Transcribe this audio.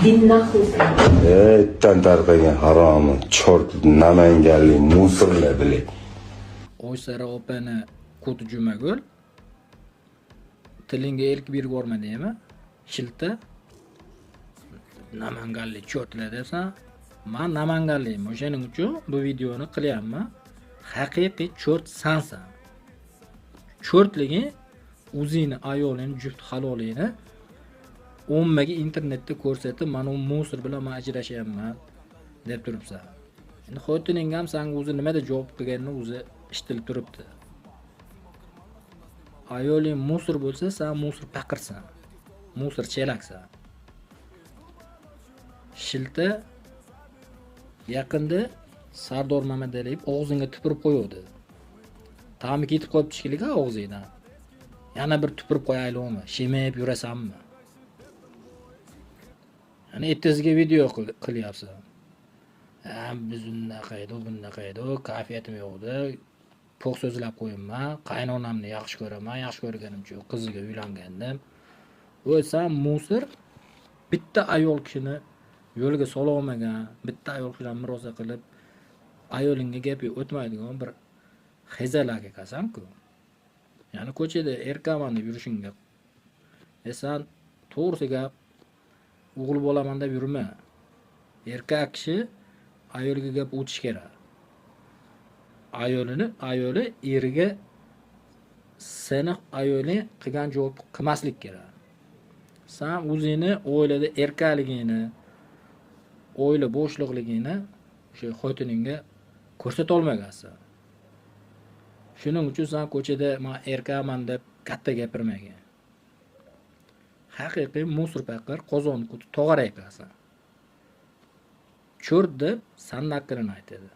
Din nahru sen. Tarqagan haromi, chort namanganlik musorlar bile. Oysara opani ko'ti jumagul. Tilingga erk berib borma deymi? Shilta. Namanganlik chortlar desa, men namanganlikman. O'shaning uchun bu videoni qilyapman. Haqiqiy chort sansan. Chortligi o'zingni ayolingni juft halolingni ommaga internetda ko'rsatib, "Men u musor bilan men ajrashyapman" deb turibsan. Endi xotining ham senga o'zi nimada javob qilganini o'zi eshitilib turibdi. Ayoling musor bo'lsa, sen musor paqirsan. Musor chelaksan. Shilta yaqinda Sardor Mamadaliyev og'zingga tupurib qo'ydi. Ta'mi ketib qolibdi shekilli og'zingdan. Yana bir tupurib qo'yaylikmi? Shemayib yurasanmi? Hani ertasiga video qilyapsan. Biz unaqa edi, bunaqa edi, kafiyatim yo'qdi. Po'q so'zlab qo'yimman, qaynonamni yaxshi ko'raman, yaxshi ko'rganim uchun qiziga uylangandim. O'lsam musor bitta ayol kishini yo'lga sola olmagan, bitta ayol bilan murosa qilib, ayolingga gapi o'tmaydigan bir xezalak ekansan-ku. Ya'ni ko'chada erkaman deb yurishingga. Sen to'g'risi gap o'g'il bo'laman deb yurma. Erkak kishi ayolga gap o'tish kerak. Ayoli eriga seni ayoling qilgan javob qilmaslik kerak. Sen o'zingni oilada erkakligingni, oila bo'shliqligingni o'sha xotiningga ko'rsata olmagansan. Shuning uchun sen ko'chada men erkakman deb katta gapirmagan. Haqiqiy musor paqir qozon quti tog'ara ekansan. Cho'rt deb sandaqirini aytadi.